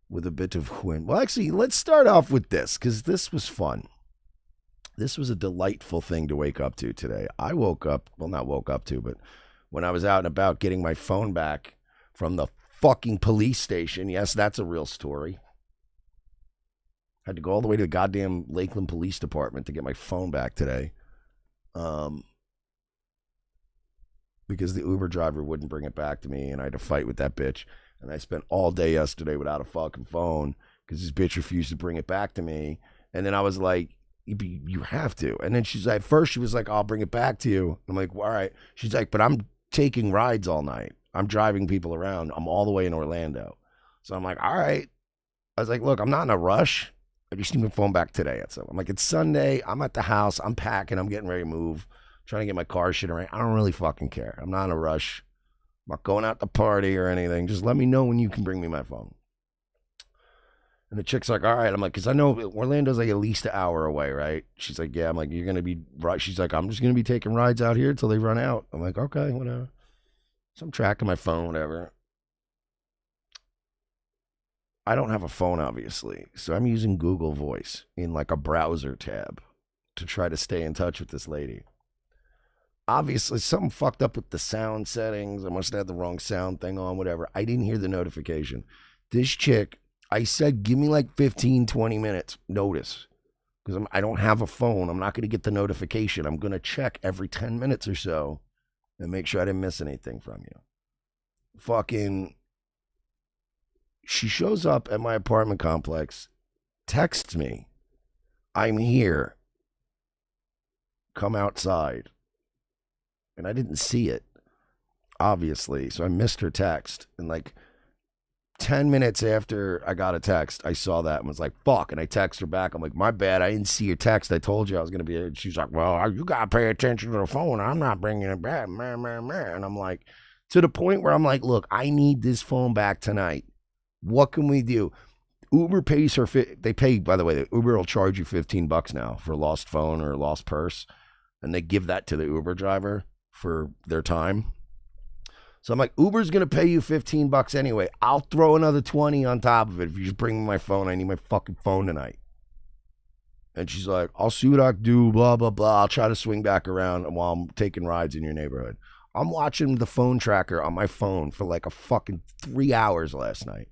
with a bit of Quinn. Well, actually, let's start off with this, because this was fun. This was a delightful thing to wake up to today. I woke up, well, not woke up to, but when I was out and about getting my phone back from the fucking police station. Yes, that's a real story. Had to go all the way to the goddamn Lakeland Police Department to get my phone back today. Because the Uber driver wouldn't bring it back to me, and I had to fight with that bitch. And I spent all day yesterday without a fucking phone because this bitch refused to bring it back to me. And then I was like, you have to. And then she's like, at first she was like, I'll bring it back to you. I'm like, well, all right. She's like, but I'm taking rides all night. I'm driving people around. I'm all the way in Orlando. So I'm like, all right. I was like, look, I'm not in a rush. I just need my phone back today. So I'm like, it's Sunday. I'm at the house. I'm packing. I'm getting ready to move. Trying to get my car shit around. I don't really fucking care. I'm not in a rush. I'm not going out to party or anything. Just let me know when you can bring me my phone. And the chick's like, all right. I'm like, because I know Orlando's like at least an hour away, right? She's like, yeah. I'm like, you're going to be right. She's like, I'm just going to be taking rides out here until they run out. I'm like, okay, whatever. So I'm tracking my phone, whatever. I don't have a phone, obviously. So I'm using Google Voice in like a browser tab to try to stay in touch with this lady. Obviously, something fucked up with the sound settings. I must have had the wrong sound thing on, whatever. I didn't hear the notification. This chick, I said, give me like 15, 20 minutes notice. Because I don't have a phone. I'm not going to get the notification. I'm going to check every 10 minutes or so and make sure I didn't miss anything from you. Fucking, she shows up at my apartment complex, texts me, I'm here. Come outside. And I didn't see it, obviously. So I missed her text. And like 10 minutes after I got a text, I saw that and was like, fuck. And I text her back. I'm like, my bad. I didn't see your text. I told you I was going to be. She's like, well, you got to pay attention to the phone. I'm not bringing it back. And I'm like, to the point where I'm like, look, I need this phone back tonight. What can we do? Uber pays her. They pay, by the way, the Uber will charge you $15 now for a lost phone or a lost purse. And they give that to the Uber driver for their time. So I'm like, Uber's going to pay you $15 anyway. I'll throw another 20 on top of it if you just bring me my phone. I need my fucking phone tonight. And she's like, I'll see what I can do, blah, blah, blah. I'll try to swing back around while I'm taking rides in your neighborhood. I'm watching the phone tracker on my phone for like a fucking 3 hours last night.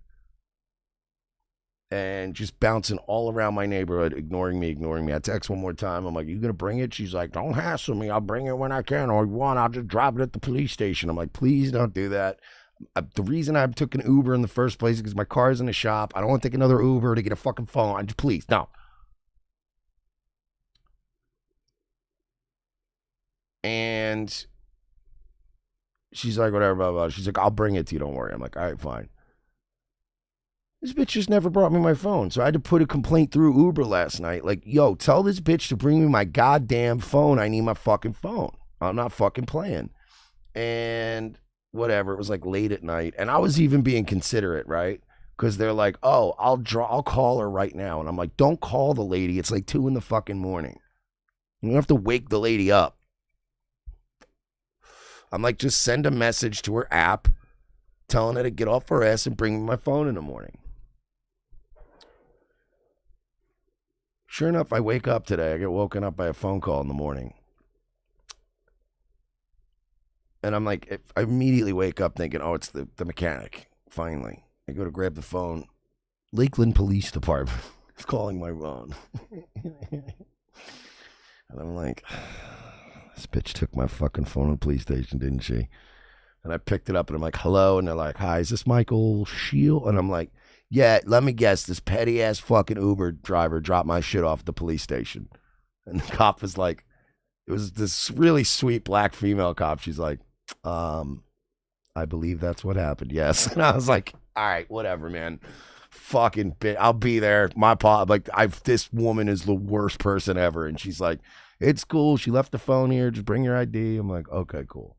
And just bouncing all around my neighborhood, ignoring me. I text one more time. I'm like, you going to bring it? She's like, don't hassle me. I'll bring it when I can. Or if you want, I'll just drop it at the police station. I'm like, please don't do that. The reason I took an Uber in the first place is because my car's in the shop. I don't want to take another Uber to get a fucking phone. Please, no. And she's like, whatever, blah, blah. She's like, I'll bring it to you. Don't worry. I'm like, all right, fine. This bitch just never brought me my phone, so I had to put a complaint through Uber last night. Like, yo, tell this bitch to bring me my goddamn phone. I need my fucking phone. I'm not fucking playing. And whatever, it was like late at night. And I was even being considerate, right? Because they're like, oh, I'll call her right now. And I'm like, don't call the lady. It's like 2 in the fucking morning. You don't have to wake the lady up. I'm like, just send a message to her app telling her to get off her ass and bring me my phone in the morning. Sure enough, I wake up today. I get woken up by a phone call in the morning. And I'm like, I immediately wake up thinking, oh, it's the mechanic. Finally. I go to grab the phone. Lakeland Police Department is calling my phone. And I'm like, this bitch took my fucking phone to the police station, didn't she? And I picked it up and I'm like, hello. And they're like, hi, is this Michael Shield? And I'm like, yeah, let me guess. This petty ass fucking Uber driver dropped my shit off at the police station. And the cop was like, it was this really sweet black female cop. She's like, I believe that's what happened. Yes. And I was like, all right, whatever, man. Fucking bitch. I'll be there. This woman is the worst person ever. And she's like, it's cool. She left the phone here. Just bring your ID. I'm like, okay, cool.